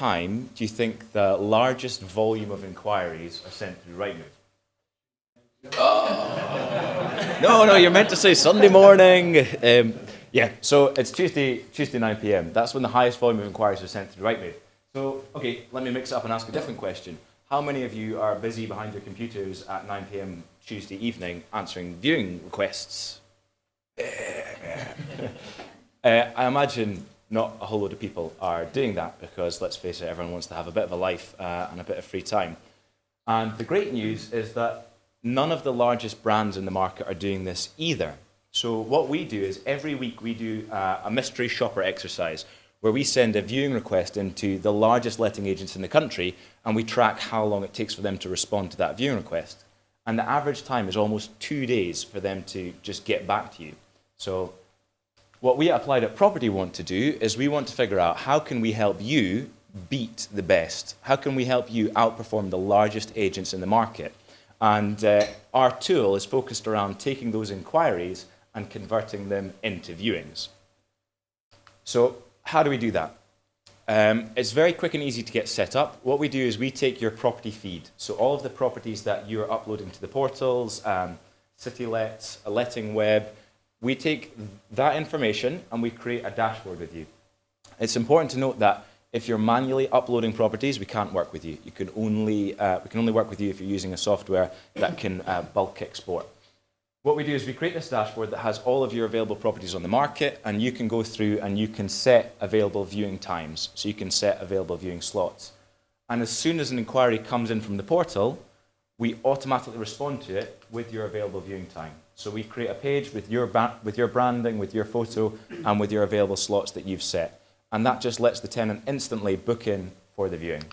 time do you think the largest volume of inquiries are sent through Rightmove? Oh! No, you're meant to say Sunday morning. Yeah, so it's Tuesday 9 p.m. That's when the highest volume of inquiries are sent through Rightmove. So, okay, let me mix it up and ask a different question. How many of you are busy behind your computers at 9 p.m. Tuesday evening answering viewing requests? I imagine not a whole load of people are doing that because, let's face it, everyone wants to have a bit of a life and a bit of free time. And the great news is that none of the largest brands in the market are doing this either. So what we do is every week we do a mystery shopper exercise where we send a viewing request into the largest letting agents in the country and we track how long it takes for them to respond to that viewing request. And the average time is almost 2 days for them to just get back to you. So what we at Apply.Property want to do is we want to figure out how can we help you beat the best? How can we help you outperform the largest agents in the market? And our tool is focused around taking those inquiries and converting them into viewings. So how do we do that? It's very quick and easy to get set up. What we do is we take your property feed. So all of the properties that you're uploading to the portals, CityLets, a letting web, we take that information and we create a dashboard with you. It's important to note that if you're manually uploading properties, we can't work with you. We can only work with you if you're using a software that can bulk export. What we do is we create this dashboard that has all of your available properties on the market, and you can go through and you can set available viewing times. So you can set available viewing slots. And as soon as an inquiry comes in from the portal, we automatically respond to it with your available viewing time. So we create a page with your branding, with your photo, and with your available slots that you've set. And that just lets the tenant instantly book in for the viewing.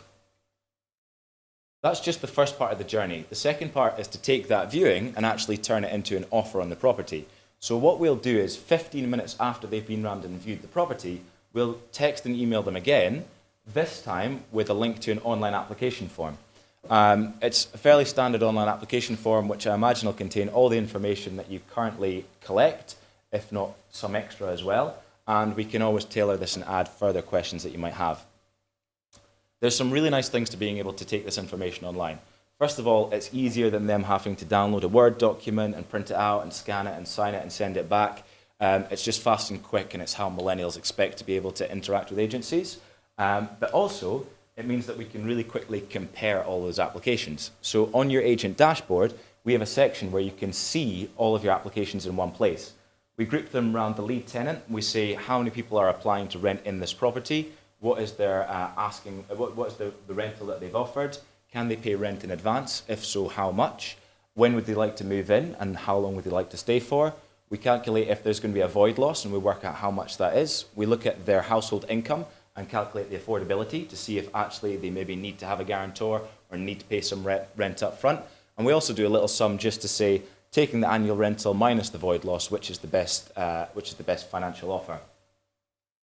That's just the first part of the journey. The second part is to take that viewing and actually turn it into an offer on the property. So what we'll do is 15 minutes after they've been round and viewed the property, we'll text and email them again, this time with a link to an online application form. It's a fairly standard online application form, which I imagine will contain all the information that you currently collect, if not some extra as well. And we can always tailor this and add further questions that you might have. There's some really nice things to being able to take this information online. First of all, it's easier than them having to download a Word document and print it out and scan it and sign it and send it back. It's just fast and quick, and it's how millennials expect to be able to interact with agencies. But also, it means that we can really quickly compare all those applications. So on your agent dashboard, we have a section where you can see all of your applications in one place. We group them around the lead tenant. We say how many people are applying to rent in this property, what is their what is the rental that they've offered, can they pay rent in advance, if so, how much, when would they like to move in, and how long would they like to stay for. We calculate if there's going to be a void loss, and we work out how much that is. We look at their household income and calculate the affordability to see if actually they maybe need to have a guarantor or need to pay some rent up front. And we also do a little sum just to say, taking the annual rental minus the void loss, which is the best financial offer.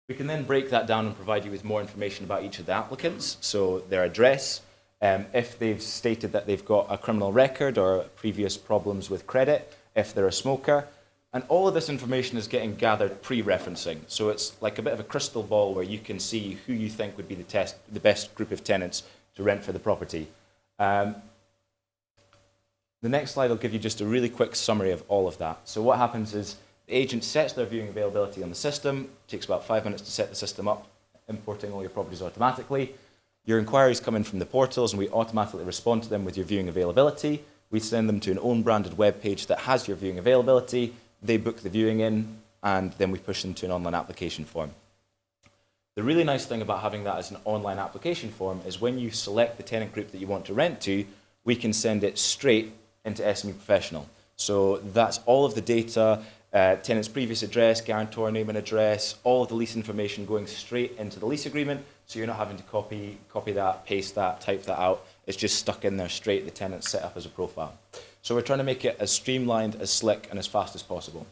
We can then break that down and provide you with more information about each of the applicants, so their address, if they've stated that they've got a criminal record or previous problems with credit, if they're a smoker, and all of this information is getting gathered pre-referencing. So it's like a bit of a crystal ball where you can see who you think would be the best group of tenants to rent for the property. The next slide will give you just a really quick summary of all of that. So what happens is the agent sets their viewing availability on the system. It takes about 5 minutes to set the system up, importing all your properties automatically. Your inquiries come in from the portals, and we automatically respond to them with your viewing availability. We send them to an own branded web page that has your viewing availability. They book the viewing in, and then we push them to an online application form. The really nice thing about having that as an online application form is when you select the tenant group that you want to rent to, we can send it straight into SME Professional. So that's all of the data, tenant's previous address, guarantor name and address, all of the lease information going straight into the lease agreement, so you're not having to copy that, paste that, type that out. It's just stuck in there straight, the tenant's set up as a profile. So we're trying to make it as streamlined, as slick, and as fast as possible.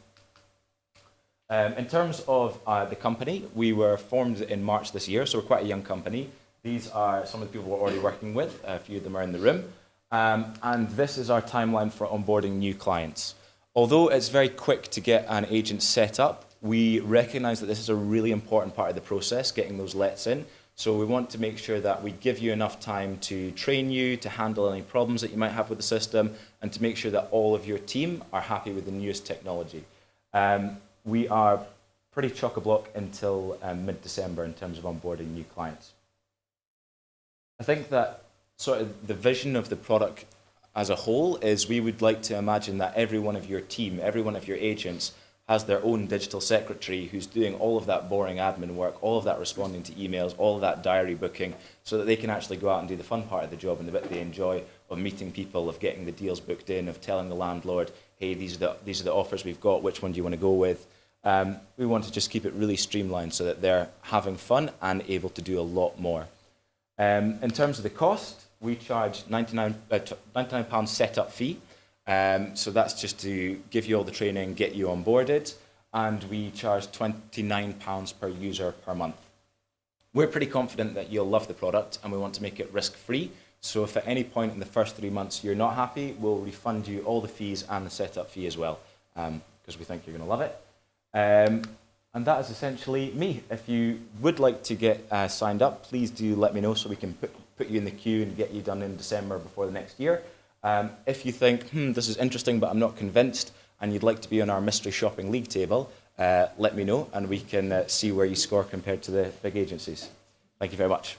In terms of the company, we were formed in March this year, so we're quite a young company. These are some of the people we're already working with. A few of them are in the room. And this is our timeline for onboarding new clients. Although it's very quick to get an agent set up, we recognize that this is a really important part of the process, getting those lets in. So we want to make sure that we give you enough time to train you, to handle any problems that you might have with the system, and to make sure that all of your team are happy with the newest technology. We are pretty chock-a-block until mid-December in terms of onboarding new clients. I think that sort of the vision of the product as a whole is we would like to imagine that every one of your team, every one of your agents has their own digital secretary who's doing all of that boring admin work, all of that responding to emails, all of that diary booking, so that they can actually go out and do the fun part of the job and the bit they enjoy, of meeting people, of getting the deals booked in, of telling the landlord, hey, these are the offers we've got, which one do you want to go with? We want to just keep it really streamlined so that they're having fun and able to do a lot more. In terms of the cost, we charge £99 setup fee. So that's just to give you all the training, get you onboarded, and we charge £29 per user per month. We're pretty confident that you'll love the product, and we want to make it risk-free. So if at any point in the first 3 months you're not happy, we'll refund you all the fees and the setup fee as well, because we think you're going to love it. And that is essentially me. If you would like to get signed up, please do let me know so we can put you in the queue and get you done in December before the next year. If you think, this is interesting, but I'm not convinced, and you'd like to be on our mystery shopping league table, let me know, and we can see where you score compared to the big agencies. Thank you very much.